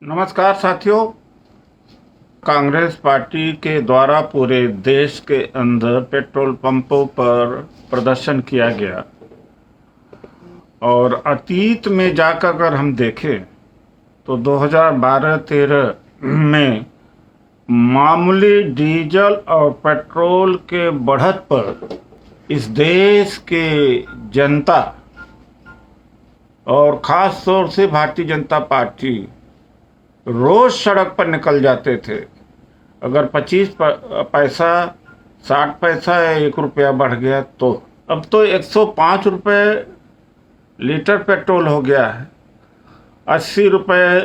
नमस्कार साथियों। कांग्रेस पार्टी के द्वारा पूरे देश के अंदर पेट्रोल पंपों पर प्रदर्शन किया गया और अतीत में जाकर अगर हम देखें तो 2012-13 में मामूली डीजल और पेट्रोल के बढ़त पर इस देश के जनता और ख़ास तौर से भारतीय जनता पार्टी रोज सड़क पर निकल जाते थे। अगर 25 पैसा 60 पैसा या 1 रुपया बढ़ गया तो अब तो 105 रुपये लीटर पेट्रोल हो गया है, 80 रुपये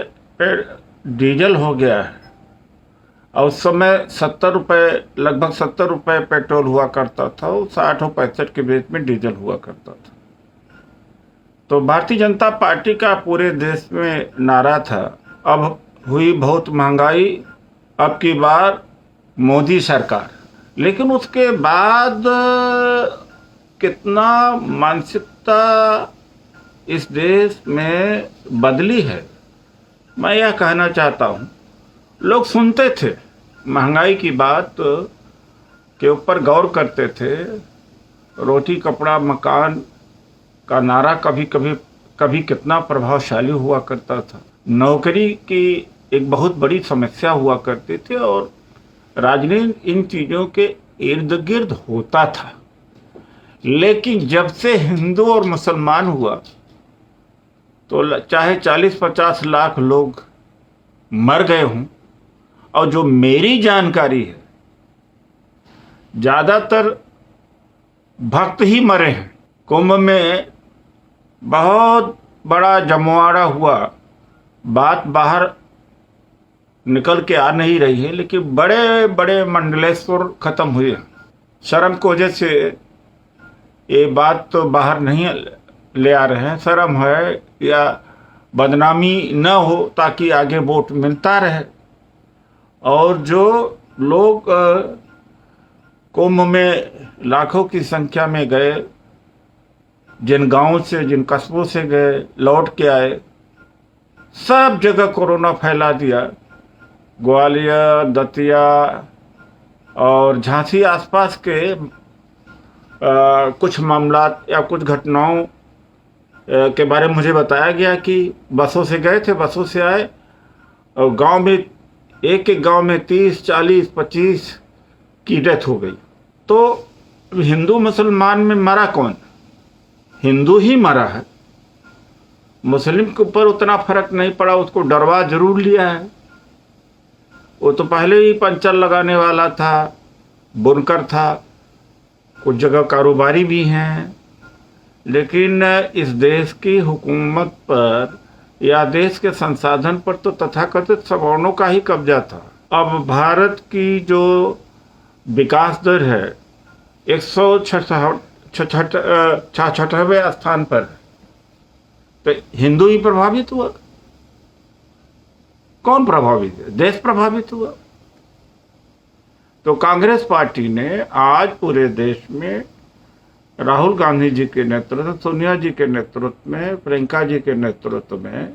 डीजल हो गया है और उस समय 70 रुपये लगभग 70 रुपये पेट्रोल हुआ करता था और 60 और 65 के बीच में डीजल हुआ करता था। तो भारतीय जनता पार्टी का पूरे देश में नारा था, अब हुई बहुत महंगाई, अब की बार मोदी सरकार। लेकिन उसके बाद कितना मानसिकता इस देश में बदली है, मैं यह कहना चाहता हूँ। लोग सुनते थे, महंगाई की बात के ऊपर गौर करते थे। रोटी कपड़ा मकान का नारा कभी कितना प्रभावशाली हुआ करता था। नौकरी की एक बहुत बड़ी समस्या हुआ करती थी और राजनीति इन चीज़ों के इर्द गिर्द होता था। लेकिन जब से हिंदू और मुसलमान हुआ तो चाहे 40-50 लाख लोग मर गए हों, और जो मेरी जानकारी है ज़्यादातर भक्त ही मरे हैं। कुंभ में बहुत बड़ा जमवाड़ा हुआ, बात बाहर निकल के आ नहीं रही है, लेकिन बड़े बड़े मंडलेश्वर खत्म हुए। शर्म की वजह से ये बात तो बाहर नहीं ले आ रहे हैं। शर्म है या बदनामी न हो ताकि आगे वोट मिलता रहे। और जो लोग कुंभ में लाखों की संख्या में गए, जिन गांवों से जिन कस्बों से गए, लौट के आए, सब जगह कोरोना फैला दिया। ग्वालियर, दतिया और झांसी आसपास के कुछ मामला या कुछ घटनाओं के बारे में मुझे बताया गया कि बसों से गए थे, बसों से आए और गांव में एक गांव में 30, 40, 25 की डेथ हो गई। तो हिंदू मुसलमान में मरा कौन? हिंदू ही मरा है। मुस्लिम के ऊपर उतना फर्क नहीं पड़ा, उसको डरवा जरूर लिया है। वो तो पहले ही पंचर लगाने वाला था, बुनकर था, कुछ जगह कारोबारी भी हैं। लेकिन इस देश की हुकूमत पर या देश के संसाधन पर तो तथाकथित सवर्णों का ही कब्जा था। अब भारत की जो विकास दर है 166वें स्थान पर, तो हिंदू ही प्रभावित हुआ। कौन प्रभावित है? देश प्रभावित हुआ। तो कांग्रेस पार्टी ने आज पूरे देश में राहुल गांधी जी के नेतृत्व, सोनिया जी के नेतृत्व में, प्रियंका जी के नेतृत्व में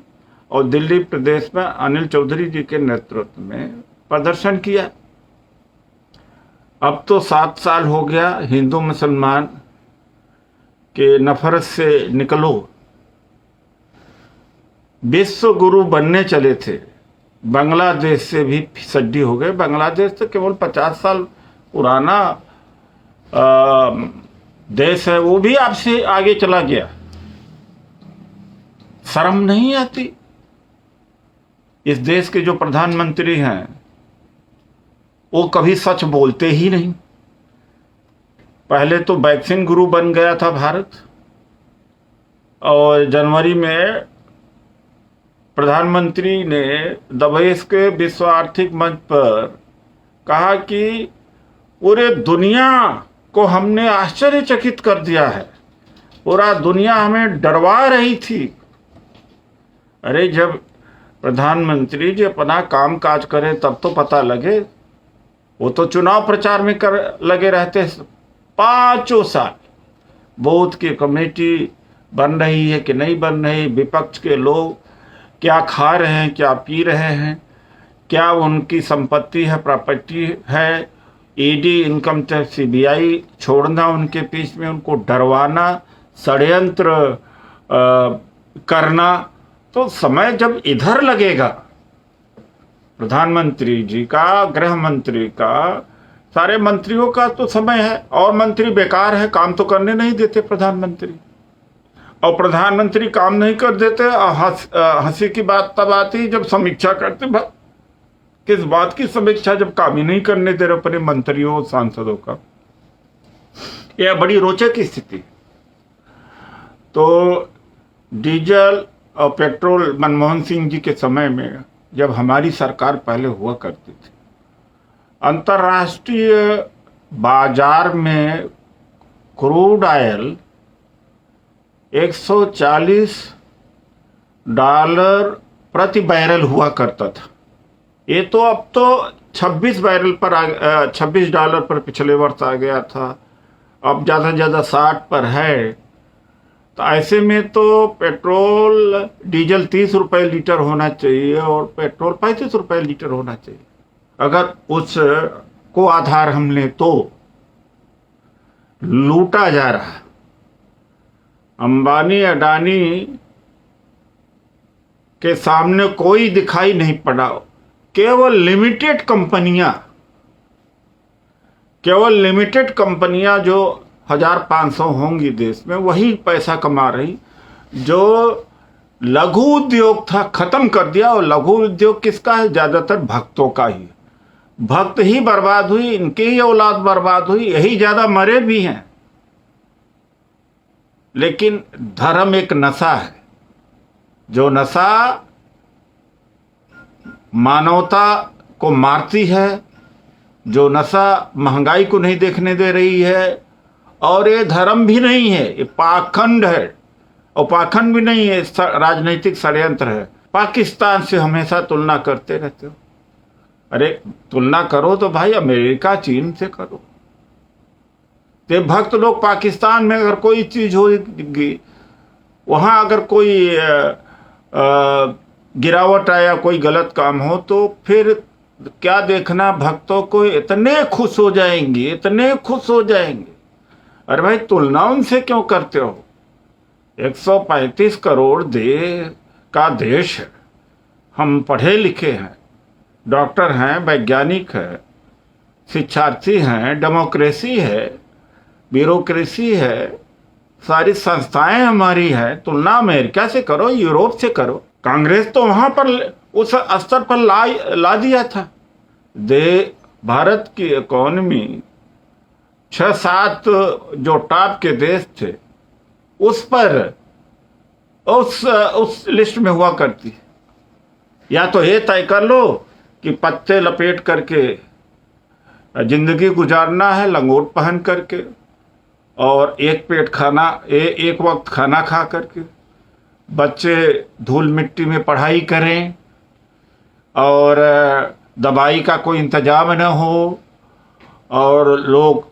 और दिल्ली प्रदेश में अनिल चौधरी जी के नेतृत्व में प्रदर्शन किया। अब तो 7 साल हो गया। हिंदू मुसलमान के नफरत से निकलो। विश्व गुरु बनने चले थे, बांग्लादेश से भी फिसड्डी हो गए। बांग्लादेश तो केवल 50 साल पुराना देश है, वो भी आपसे आगे चला गया। शर्म नहीं आती? इस देश के जो प्रधानमंत्री हैं वो कभी सच बोलते ही नहीं। पहले तो वैक्सीन गुरु बन गया था भारत, और जनवरी में प्रधानमंत्री ने दबेस के विश्व आर्थिक मंच पर कहा कि पूरे दुनिया को हमने आश्चर्यचकित कर दिया है, पूरा दुनिया हमें डरवा रही थी। अरे जब प्रधानमंत्री जी अपना काम काज करें तब तो पता लगे। वो तो चुनाव प्रचार में लगे रहते 5 साल। बूथ की कमेटी बन रही है कि नहीं बन रही, विपक्ष के लोग क्या खा रहे हैं, क्या पी रहे हैं, क्या उनकी संपत्ति है, प्रॉपर्टी है, ईडी, इनकम टैक्स, सीबीआई छोड़ना उनके बीच में, उनको डरवाना, षड्यंत्र करना। तो समय जब इधर लगेगा, प्रधानमंत्री जी का, गृह मंत्री का, सारे मंत्रियों का तो समय है, और मंत्री बेकार है, काम तो करने नहीं देते प्रधानमंत्री, और प्रधानमंत्री काम नहीं कर देते। हंसी की बात तब आती जब समीक्षा करते। किस बात की समीक्षा, जब काम ही नहीं करने दे रहे अपने मंत्रियों सांसदों का। यह बड़ी रोचक स्थिति। तो डीजल और पेट्रोल मनमोहन सिंह जी के समय में, जब हमारी सरकार पहले हुआ करती थी, अंतर्राष्ट्रीय बाजार में क्रूड ऑयल $140 प्रति बैरल हुआ करता था। ये तो अब तो $26 पर पिछले वर्ष आ गया था, अब ज़्यादा से ज़्यादा 60 पर है। तो ऐसे में तो पेट्रोल डीजल 30 रुपये लीटर होना चाहिए और पेट्रोल 35 रुपये लीटर होना चाहिए। अगर उस को आधार हम लें तो लूटा जा रहा है। अंबानी अडानी के सामने कोई दिखाई नहीं पड़ा। केवल लिमिटेड कंपनियां जो 1500 होंगी देश में, वही पैसा कमा रही। जो लघु उद्योग था खत्म कर दिया। और लघु उद्योग किसका है? ज्यादातर भक्तों का ही। भक्त ही बर्बाद हुई, इनकी ही औलाद बर्बाद हुई, यही ज्यादा मरे भी हैं। लेकिन धर्म एक नशा है, जो नशा मानवता को मारती है, जो नशा महंगाई को नहीं देखने दे रही है। और ये धर्म भी नहीं है, ये पाखंड है। और पाखंड भी नहीं है, राजनीतिक षड्यंत्र है। पाकिस्तान से हमेशा तुलना करते रहते हो। अरे तुलना करो तो भाई अमेरिका, चीन से करो। ते भक्त लोग पाकिस्तान में अगर कोई चीज होगी, वहां अगर कोई गिरावट आया, कोई गलत काम हो, तो फिर क्या देखना, भक्तों को इतने खुश हो जाएंगे, इतने खुश हो जाएंगे। अरे भाई तुलना उनसे क्यों करते हो? 135 करोड़ का देश है। हम पढ़े लिखे हैं, डॉक्टर हैं, वैज्ञानिक हैं, शिक्षार्थी हैं, डेमोक्रेसी है, ब्यूरोक्रेसी है, सारी संस्थाएं हमारी हैं। तुलना अमेरिका से करो, यूरोप से करो। कांग्रेस तो वहां पर उस स्तर पर ला दिया था। भारत की इकोनॉमी 6-7 जो टॉप के देश थे उस पर उस लिस्ट में हुआ करती। या तो ये तय कर लो कि पत्ते लपेट करके जिंदगी गुजारना है, लंगोट पहन करके, और एक पेट खाना, एक वक्त खाना खा करके, बच्चे धूल मिट्टी में पढ़ाई करें और दवाई का कोई इंतजाम न हो, और लोग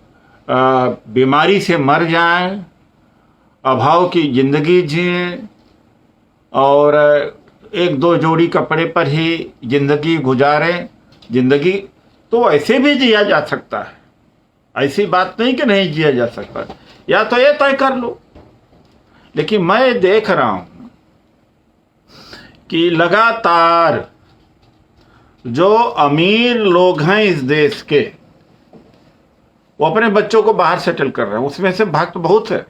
बीमारी से मर जाएं, अभाव की जिंदगी जिएं, और 1-2 जोड़ी कपड़े पर ही जिंदगी गुजारें। जिंदगी तो ऐसे भी जिया जा सकता है, ऐसी बात नहीं कि नहीं जिया जा सकता। या तो ये तय कर लो। लेकिन मैं देख रहा हूं कि लगातार जो अमीर लोग हैं इस देश के, वो अपने बच्चों को बाहर सेटल कर रहे हैं। उसमें से भक्त बहुत है।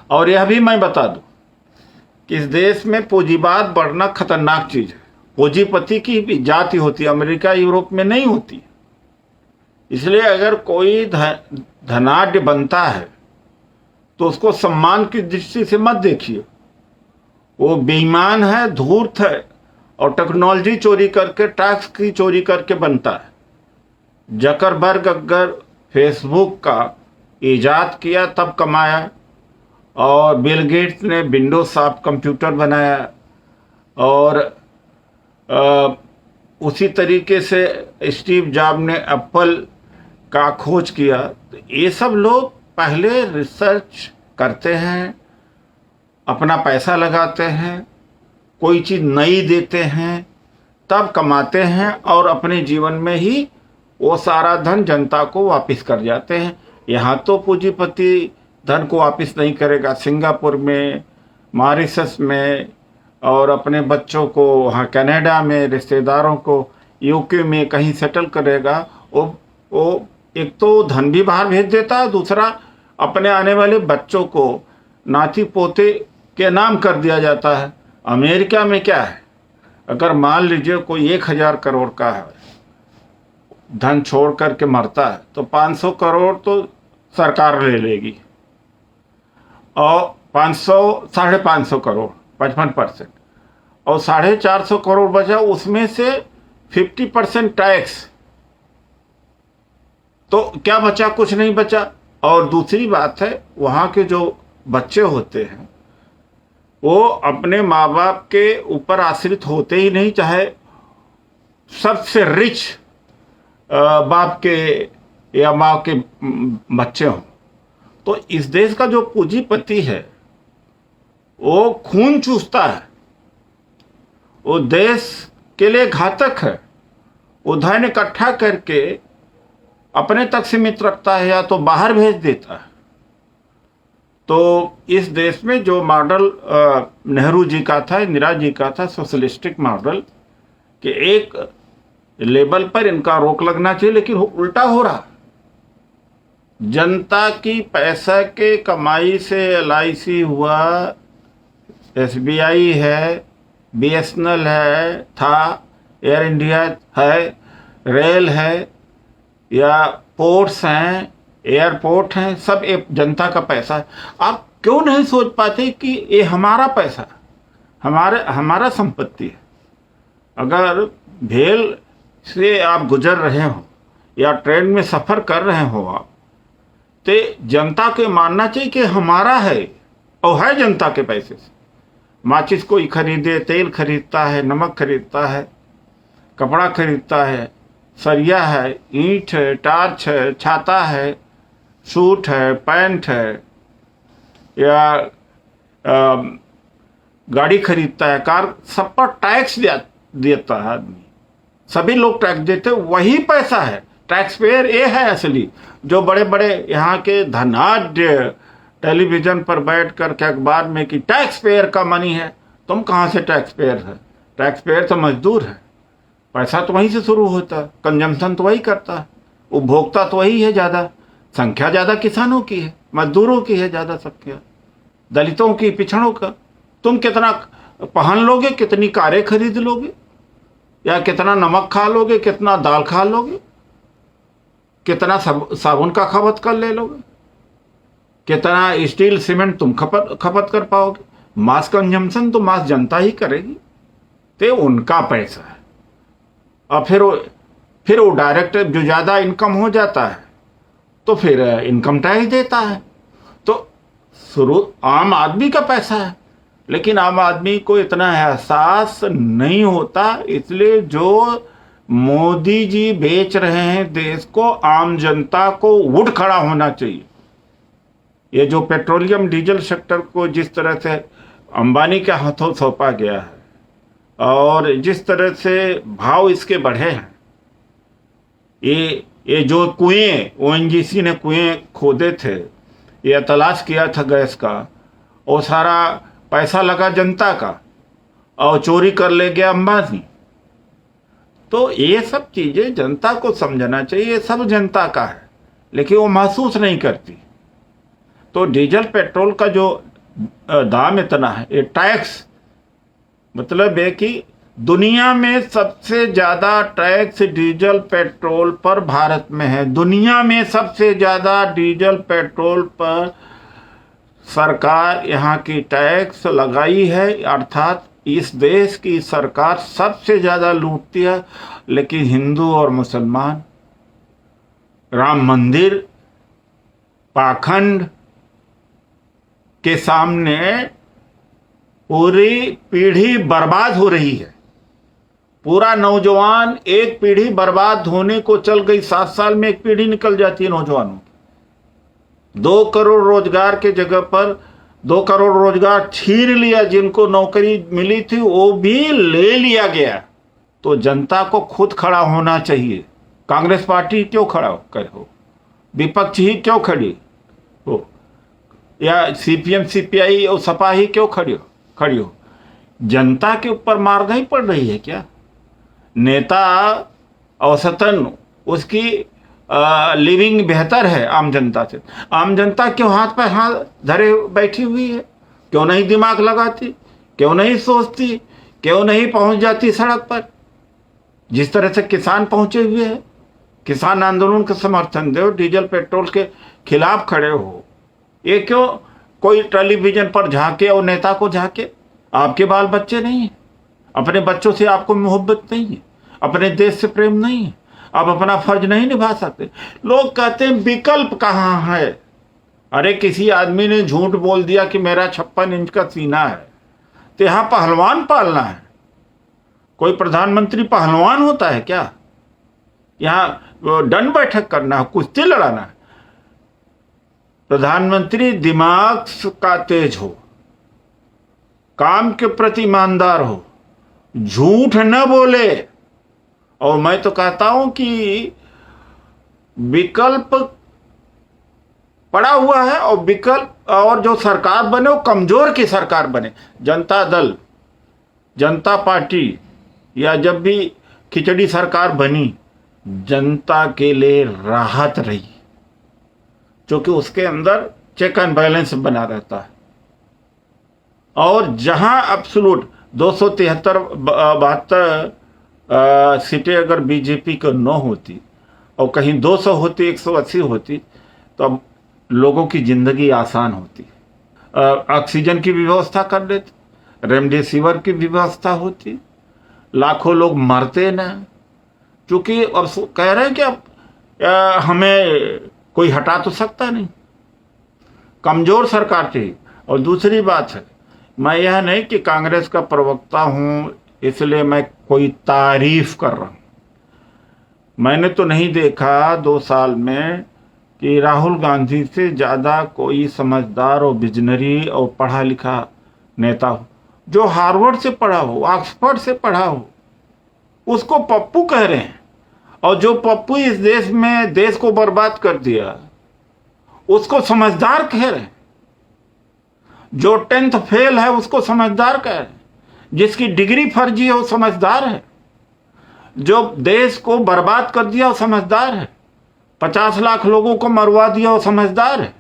और यह भी मैं बता दूं कि इस देश में पूंजीवाद बढ़ना खतरनाक चीज है। पूंजीपति की भी जाति होती है, अमेरिका यूरोप में नहीं होती। इसलिए अगर कोई धनाढ्य बनता है तो उसको सम्मान की दृष्टि से मत देखिए। वो बेईमान है, धूर्त है, और टेक्नोलॉजी चोरी करके, टैक्स की चोरी करके बनता है। जकरबर्ग अगर फेसबुक का ईजाद किया तब कमाया, और बिल गेट्स ने विंडोज सॉफ्ट कंप्यूटर बनाया, और उसी तरीके से स्टीव जॉब ने एप्पल का खोज किया। तो ये सब लोग पहले रिसर्च करते हैं, अपना पैसा लगाते हैं, कोई चीज़ नई देते हैं, तब कमाते हैं और अपने जीवन में ही वो सारा धन जनता को वापस कर जाते हैं। यहाँ तो पूंजीपति धन को वापस नहीं करेगा, सिंगापुर में, मॉरिशस में, और अपने बच्चों को वहाँ कनाडा में, रिश्तेदारों को यूके में कहीं सेटल करेगा। वो एक तो धन भी बाहर भेज देता है, दूसरा अपने आने वाले बच्चों को नाती पोते के नाम कर दिया जाता है। अमेरिका में क्या है, अगर मान लीजिए कोई 1000 करोड़ का है धन छोड़ करके मरता है तो 500 करोड़ तो सरकार ले लेगी, और 550 करोड़ 55%, और 450 करोड़ बचा, उसमें से 50% टैक्स, तो क्या बचा? कुछ नहीं बचा। और दूसरी बात है, वहाँ के जो बच्चे होते हैं वो अपने माँ बाप के ऊपर आश्रित होते ही नहीं, चाहे सबसे रिच बाप के या माँ के बच्चे हों। तो इस देश का जो पूंजीपति है वो खून चूसता है, वो देश के लिए घातक है। वो धन इकट्ठा करके अपने तक सीमित रखता है या तो बाहर भेज देता है। तो इस देश में जो मॉडल नेहरू जी का था, इंदिरा जी का था, सोशलिस्टिक मॉडल, कि एक लेवल पर इनका रोक लगना चाहिए, लेकिन उल्टा हो रहा। जनता की पैसा के कमाई से LIC हुआ, SBI है, BSNL है, था, एयर इंडिया है, रेल है, या पोर्ट्स हैं, एयरपोर्ट हैं, सब एक जनता का पैसा है। आप क्यों नहीं सोच पाते कि ये हमारा पैसा, हमारा संपत्ति है। अगर भेल से आप गुजर रहे हो या ट्रेन में सफ़र कर रहे हो आप, तो जनता को मानना चाहिए कि हमारा है, और है जनता के पैसे से। माचिस कोई खरीदे, तेल खरीदता है, नमक खरीदता है, कपड़ा खरीदता है, सरिया है, ईंट है, टार्च है, छाता है, सूट है, पैंट है, या गाड़ी खरीदता है, कार, सब पर टैक्स देता है आदमी। सभी लोग टैक्स देते, वही पैसा है। टैक्स पेयर ये है असली, जो बड़े बड़े यहाँ के धनाढ्य टेलीविज़न पर बैठ कर के अखबार में कि टैक्स पेयर का मनी है। तुम कहाँ से टैक्स पेयर है? टैक्स पेयर तो मजदूर है, पैसा तो वहीं से शुरू होता है, कंजम्पशन तो वही करता है, उपभोक्ता तो वही है। ज़्यादा संख्या ज़्यादा किसानों की है, मजदूरों की है ज़्यादा संख्या, दलितों की, पिछड़ों का। तुम कितना पहन लोगे, कितनी कारें खरीद लोगे, या कितना नमक खा लोगे, कितना दाल खा लोगे, कितना साबुन का खपत कर ले लोगे, कितना स्टील सीमेंट तुम खपत कर पाओगे? मास कंजम्पशन तो मास जनता ही करेगी, तो उनका पैसा है। और फिर वो डायरेक्ट जो ज़्यादा इनकम हो जाता है तो फिर इनकम टैक्स देता है। तो शुरू आम आदमी का पैसा है, लेकिन आम आदमी को इतना एहसास नहीं होता। इसलिए जो मोदी जी बेच रहे हैं देश को, आम जनता को उठ खड़ा होना चाहिए। ये जो पेट्रोलियम डीजल सेक्टर को जिस तरह से अंबानी के हाथों सौंपा गया है, और जिस तरह से भाव इसके बढ़े हैं, ये जो कुएं ONGC ने कुएं खोदे थे, ये तलाश किया था गैस का, वो सारा पैसा लगा जनता का, और चोरी कर ले गया अंबानी। तो ये सब चीज़ें जनता को समझना चाहिए, ये सब जनता का है, लेकिन वो महसूस नहीं करती। तो डीजल पेट्रोल का जो दाम इतना है, ये टैक्स, मतलब है कि दुनिया में सबसे ज़्यादा टैक्स डीजल पेट्रोल पर भारत में है। दुनिया में सबसे ज़्यादा डीजल पेट्रोल पर सरकार यहाँ की टैक्स लगाई है, अर्थात इस देश की सरकार सबसे ज़्यादा लूटती है। लेकिन हिंदू और मुसलमान राम मंदिर पाखंड के सामने पूरी पीढ़ी बर्बाद हो रही है। पूरा नौजवान, एक पीढ़ी बर्बाद होने को चल गई। 7 साल में एक पीढ़ी निकल जाती है नौजवानों की। 2 करोड़ रोजगार के जगह पर 2 करोड़ रोजगार छीन लिया, जिनको नौकरी मिली थी वो भी ले लिया गया। तो जनता को खुद खड़ा होना चाहिए। कांग्रेस पार्टी क्यों खड़ा हो, विपक्ष ही क्यों खड़ी हो, या सीपीएम सीपीआई और सपा ही क्यों खड़ी हो? जनता के ऊपर मार नहीं पड़ रही है क्या? नेता औसतन उसकी लिविंग बेहतर है आम जनता से। आम जनता क्यों हाथ पर हाथ धरे बैठी हुई है? क्यों नहीं दिमाग लगाती? क्यों नहीं सोचती? क्यों नहीं पहुंच जाती सड़क पर? जिस तरह से किसान पहुंचे हुए हैं, किसान आंदोलन का समर्थन दो, डीजल पेट्रोल के खिलाफ खड़े हो, ये क्यों कोई टेलीविजन पर झांके और नेता को झांके? आपके बाल बच्चे नहीं है, अपने बच्चों से आपको मोहब्बत नहीं है, अपने देश से प्रेम नहीं है, आप अपना फर्ज नहीं निभा सकते। लोग कहते हैं विकल्प कहाँ है? अरे किसी आदमी ने झूठ बोल दिया कि मेरा 56 इंच का सीना है, तो यहां पहलवान पालना है? कोई प्रधानमंत्री पहलवान होता है क्या? यहां दंड बैठक करना है, कुश्ती लड़ाना है? प्रधानमंत्री दिमाग का तेज हो, काम के प्रति ईमानदार हो, झूठ न बोले। और मैं तो कहता हूं कि विकल्प पड़ा हुआ है, और विकल्प और जो सरकार बने वो कमजोर की सरकार बने। जनता दल, जनता पार्टी या जब भी खिचड़ी सरकार बनी, जनता के लिए राहत रही, क्योंकि उसके अंदर चेक एंड बैलेंस बना रहता है। और जहां एब्सोल्यूट 273-72 सीटें अगर बीजेपी को न होती और कहीं 200 होती, 180 होती, तो अब लोगों की जिंदगी आसान होती। ऑक्सीजन की व्यवस्था कर देते, रेमडेसिविर की व्यवस्था होती, लाखों लोग मरते ना। क्योंकि अब कह रहे हैं कि अब हमें कोई हटा तो सकता नहीं, कमजोर सरकार थी। और दूसरी बात है, मैं यह नहीं कि कांग्रेस का प्रवक्ता हूं इसलिए मैं कोई तारीफ कर रहा हूं। मैंने तो नहीं देखा 2 साल में कि राहुल गांधी से ज्यादा कोई समझदार और विजनरी और पढ़ा लिखा नेता हो, जो हार्वर्ड से पढ़ा हो, ऑक्सफोर्ड से पढ़ा हो, उसको पप्पू कह रहे हैं। और जो पप्पू इस देश में देश को बर्बाद कर दिया, उसको समझदार कह रहे हैं। जो 10th फेल है उसको समझदार कह रहे हैं, जिसकी डिग्री फर्जी है वो समझदार है, जो देश को बर्बाद कर दिया वो समझदार है, 50 लाख लोगों को मरवा दिया वो समझदार है,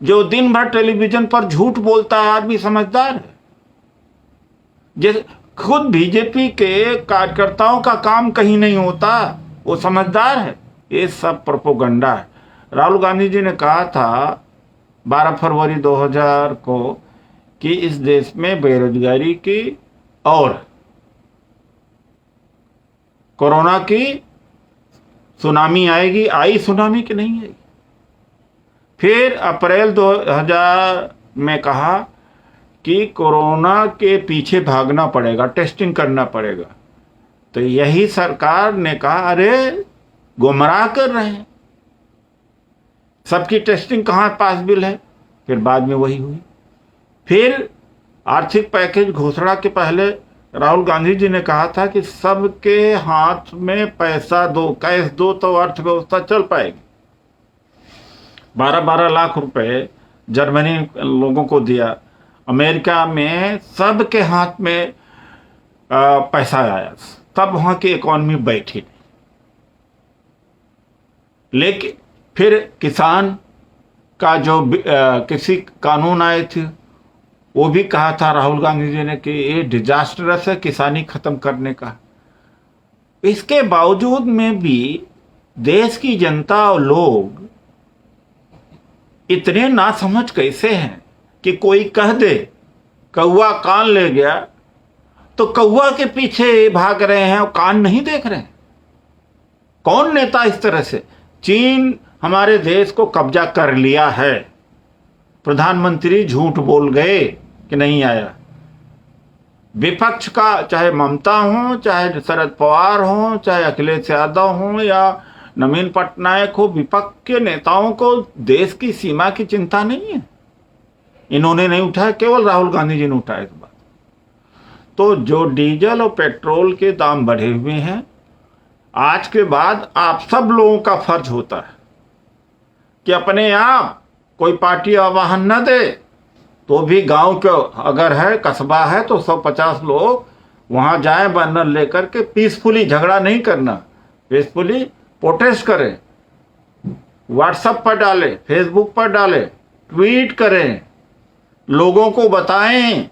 जो दिन भर टेलीविजन पर झूठ बोलता है आदमी समझदार है। जिस खुद बीजेपी के कार्यकर्ताओं का काम कहीं नहीं होता वो समझदार है। ये सब प्रोपोगंडा है। राहुल गांधी जी ने कहा था 12 फरवरी 2000 को कि इस देश में बेरोजगारी की और कोरोना की सुनामी आएगी। आई सुनामी कि नहीं आई? फिर अप्रैल 2000 में कहा कि कोरोना के पीछे भागना पड़ेगा, टेस्टिंग करना पड़ेगा। तो यही सरकार ने कहा अरे गुमराह कर रहे हैं, सबकी टेस्टिंग कहाँ पास बिल है। फिर बाद में वही हुई। फिर आर्थिक पैकेज घोषणा के पहले राहुल गांधी जी ने कहा था कि सबके हाथ में पैसा दो, कैश दो, तो अर्थव्यवस्था चल पाएगी। 12-12 लाख रुपए जर्मनी लोगों को दिया, अमेरिका में सबके हाथ में पैसा आया, तब वहां की इकॉनमी बैठी। लेकिन फिर किसान का जो किसी कानून आए थे वो भी कहा था राहुल गांधी जी ने कि ये डिजास्टरस है किसानी खत्म करने का। इसके बावजूद में भी देश की जनता और लोग इतने नासमझ कैसे हैं कि कोई कह दे कौवा कान ले गया तो कौवा के पीछे भाग रहे हैं और कान नहीं देख रहे हैं। कौन नेता इस तरह से? चीन हमारे देश को कब्जा कर लिया है, प्रधानमंत्री झूठ बोल गए कि नहीं आया। विपक्ष का चाहे ममता हो, चाहे शरद पवार हो, चाहे अखिलेश यादव हो या नवीन पटनायक हो, विपक्ष के नेताओं को देश की सीमा की चिंता नहीं है। इन्होंने नहीं उठाया, केवल राहुल गांधी जी ने उठाया इस बात। तो जो डीजल और पेट्रोल के दाम बढ़े हुए हैं, आज के बाद आप सब लोगों का फर्ज होता है कि अपने आप, कोई पार्टी आह्वान न दे तो भी गांव का अगर है, कस्बा है, तो 150 लोग वहां जाएं बैनर लेकर के, पीसफुली, झगड़ा नहीं करना, पीसफुली प्रोटेस्ट करें, व्हाट्सएप पर डालें, फेसबुक पर डालें, ट्वीट करें, लोगों को बताएं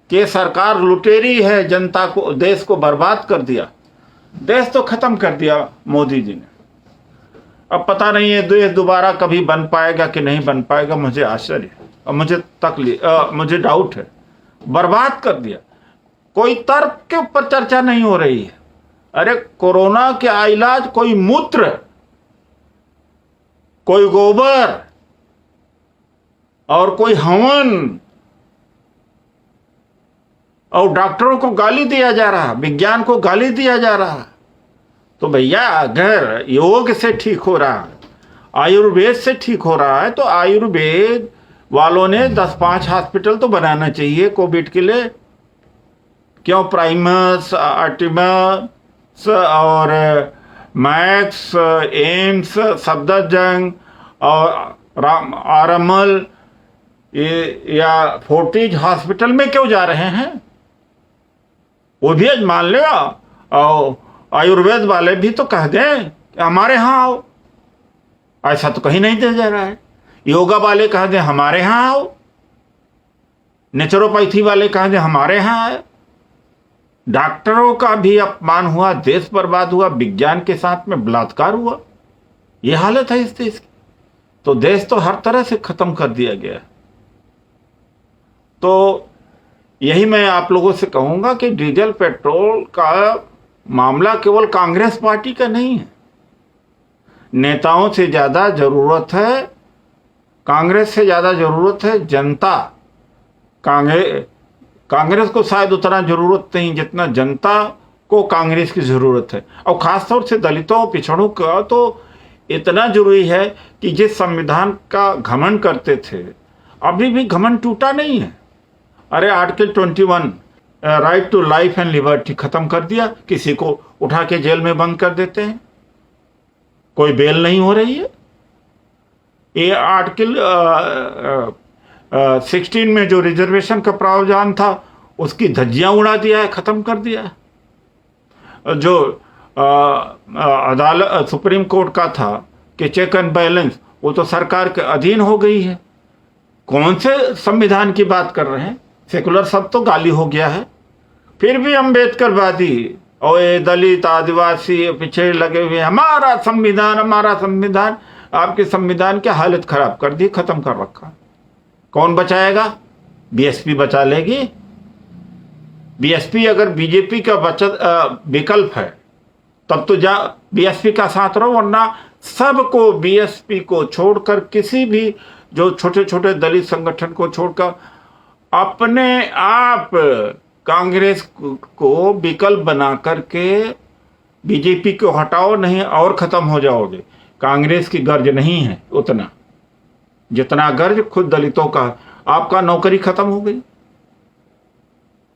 कि सरकार लुटेरी है, जनता को, देश को बर्बाद कर दिया, देश तो खत्म कर दिया मोदी जी ने। अब पता नहीं है देश दोबारा कभी बन पाएगा कि नहीं बन पाएगा, मुझे आश्चर्य है और मुझे डाउट है। बर्बाद कर दिया, कोई तर्क के ऊपर चर्चा नहीं हो रही है। अरे कोरोना के इलाज कोई मूत्र, कोई गोबर और कोई हवन, और डॉक्टरों को गाली दिया जा रहा, विज्ञान को गाली दिया जा रहा। तो भैया अगर योग से ठीक हो रहा है, आयुर्वेद से ठीक हो रहा है, तो आयुर्वेद वालों ने 10-5 हॉस्पिटल तो बनाना चाहिए कोविड के लिए। क्यों प्राइमस, आर्टिमस और मैक्स, एम्स, सफदरजंग और आरएमएल या फोर्टिज हॉस्पिटल में क्यों जा रहे हैं? वो भी आज मान लो, और आयुर्वेद वाले भी तो कह दें कि हमारे यहाँ आओ। ऐसा तो कहीं नहीं दिया जा रहा है। योगा वाले कह दें हमारे यहाँ आओ, नेचुरोपैथी वाले कह दें हमारे यहाँ आए। डॉक्टरों का भी अपमान हुआ, देश बर्बाद हुआ, विज्ञान के साथ में बलात्कार हुआ। ये हालत है इस देश की। तो देश तो हर तरह से खत्म कर दिया गया है। तो यही मैं आप लोगों से कहूंगा कि डीजल पेट्रोल का मामला केवल कांग्रेस पार्टी का नहीं है। नेताओं से ज्यादा जरूरत है, कांग्रेस से ज्यादा जरूरत है जनता। कांग्रेस को शायद उतना जरूरत नहीं जितना जनता को कांग्रेस की जरूरत है। और खासतौर से दलितों और पिछड़ों का तो इतना जरूरी है कि जिस संविधान का घमंड करते थे, अभी भी घमंड टूटा नहीं है। अरे article 21 right to life and liberty खत्म कर दिया, किसी को उठा के जेल में बंद कर देते हैं, कोई बेल नहीं हो रही है। ये आर्टिकल 16 में जो रिजर्वेशन का प्रावधान था उसकी धज्जियां उड़ा दिया है, खत्म कर दिया है। जो अदालत सुप्रीम कोर्ट का था कि चेक एंड बैलेंस, वो तो सरकार के अधीन हो गई है। कौन से संविधान की बात कर रहे हैं? सेकुलर सब तो गाली हो गया है। फिर भी अम्बेडकरवादी और ये दलित, आदिवासी, पिछड़े लगे हुए हमारा संविधान, हमारा संविधान। आपके संविधान की हालत खराब कर दी, खत्म कर रखा। कौन बचाएगा? बीएसपी बचा लेगी। बीएसपी अगर बीजेपी का विकल्प है तब तो जा बीएसपी का साथ रहो, वरना सबको बीएसपी को छोड़कर, किसी भी जो छोटे छोटे दलित संगठन को छोड़कर अपने आप कांग्रेस को विकल्प बना करके बीजेपी को हटाओ, नहीं और खत्म हो जाओगे। कांग्रेस की गर्ज नहीं है उतना जितना गर्ज खुद दलितों का। आपका नौकरी खत्म हो गई,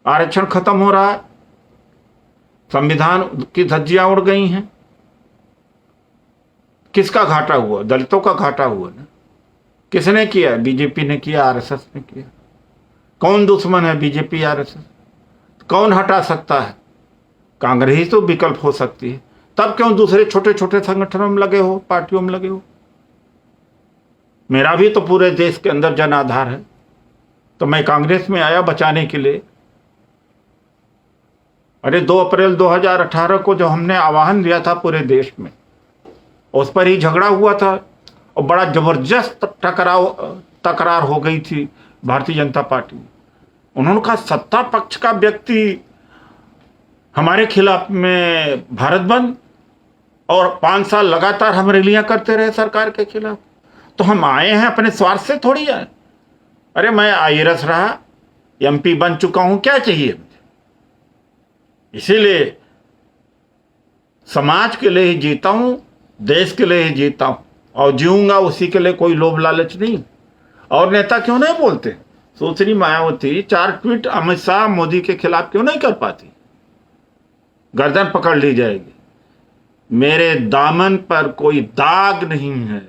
आरक्षण खत्म हो रहा है, संविधान की धज्जियां उड़ गई हैं। किसका घाटा हुआ? दलितों का घाटा हुआ ना। किसने किया? बीजेपी ने किया, आरएसएस ने किया। कौन दुश्मन है? BJP, RSS. कौन हटा सकता है? कांग्रेस ही तो विकल्प हो सकती है। तब क्यों दूसरे छोटे छोटे संगठनों में लगे हो, पार्टियों में लगे हो? मेरा भी तो पूरे देश के अंदर जन आधार है, तो मैं कांग्रेस में आया बचाने के लिए। अरे 2 अप्रैल 2018 को जो हमने आह्वान दिया था पूरे देश में, उस पर ही झगड़ा हुआ था और बड़ा जबरदस्त तकरार हो गई थी भारतीय जनता पार्टी। उन्होंने कहा सत्ता पक्ष का व्यक्ति हमारे खिलाफ में भारत बंद, और 5 साल लगातार हम रैलियां करते रहे सरकार के खिलाफ। तो हम आए हैं अपने स्वार्थ से थोड़ी आए। अरे मैं आईएएस रहा, एमपी बन चुका हूं, क्या चाहिए मुझे? इसीलिए समाज के लिए ही जीता हूं, देश के लिए ही जीता हूं, और जीऊंगा उसी के लिए, कोई लोभ लालच नहीं। और नेता क्यों नहीं बोलते? सुश्री मायावती 4 ट्वीट अमित शाह मोदी के खिलाफ क्यों नहीं कर पाती? गर्दन पकड़ ली जाएगी। मेरे दामन पर कोई दाग नहीं है।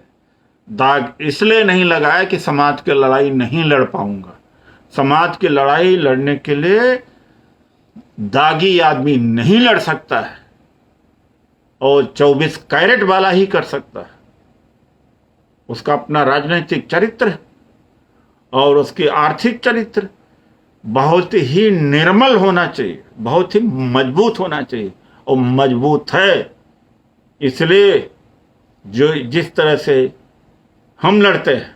दाग इसलिए नहीं लगाया कि समाज की लड़ाई नहीं लड़ पाऊंगा। समाज की लड़ाई लड़ने के लिए दागी आदमी नहीं लड़ सकता है, और 24 कैरेट वाला ही कर सकता है। उसका अपना राजनीतिक चरित्र और उसकी आर्थिक चरित्र बहुत ही निर्मल होना चाहिए, बहुत ही मजबूत होना चाहिए, और मजबूत है। इसलिए जो जिस तरह से हम लड़ते हैं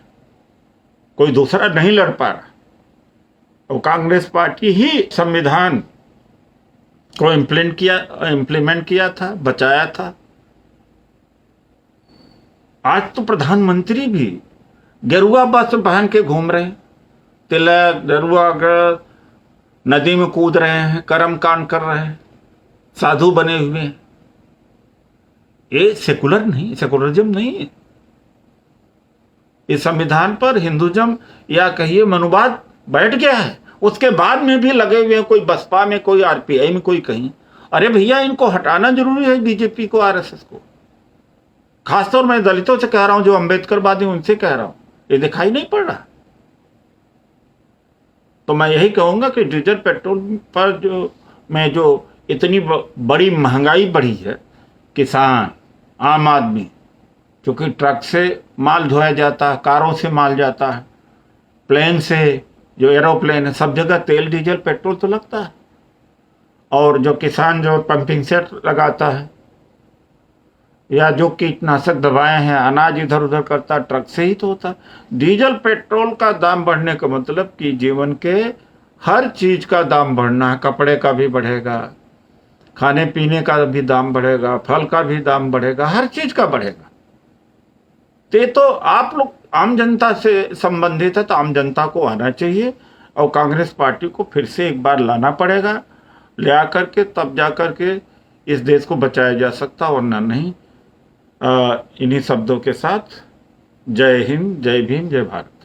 कोई दूसरा नहीं लड़ पा रहा। और कांग्रेस पार्टी ही संविधान को इम्प्लीमेंट किया था, बचाया था। आज तो प्रधानमंत्री भी गेरुआ बस पहन के घूम रहे हैं, तिलक गेरुआ नदी में कूद रहे हैं, कर्म कांड कर रहे हैं, साधु बने हुए हैं। ये सेकुलर नहीं, सेकुलरिज्म नहीं है। इस संविधान पर हिंदुज्म या कहिए मनुवाद बैठ गया है। उसके बाद में भी लगे हुए हैं, कोई बसपा में, कोई आरपीआई में, कोई कहीं। अरे भैया, इनको हटाना जरूरी है, बीजेपी को, आरएसएस को। खासतौर मैं दलितों से कह रहा हूं, जो अम्बेडकरवादी, उनसे कह रहा हूं। ये दिखाई नहीं पड़ रहा। तो मैं यही कहूंगा कि डीजल पेट्रोल पर जो इतनी बड़ी महंगाई बढ़ी है, किसान, आम आदमी, क्योंकि ट्रक से माल ढोया जाता है, कारों से माल जाता है, प्लेन से, जो एरोप्लेन है, सब जगह तेल डीजल पेट्रोल तो लगता है। और जो किसान जो पंपिंग सेट लगाता है, या जो कीटनाशक दवाएं हैं, अनाज इधर उधर करता है, ट्रक से ही तो होता है। डीजल पेट्रोल का दाम बढ़ने का मतलब कि जीवन के हर चीज का दाम बढ़ना है। कपड़े का भी बढ़ेगा, खाने पीने का भी दाम बढ़ेगा, फल का भी दाम बढ़ेगा, हर चीज का बढ़ेगा। तो आप लोग आम जनता से संबंधित है, तो आम जनता को आना चाहिए, और कांग्रेस पार्टी को फिर से एक बार लाना पड़ेगा। ले आकर के तब जा कर के इस देश को बचाया जा सकता, वरना नहीं। इन्हीं शब्दों के साथ जय हिंद, जय भीम, जय भारत।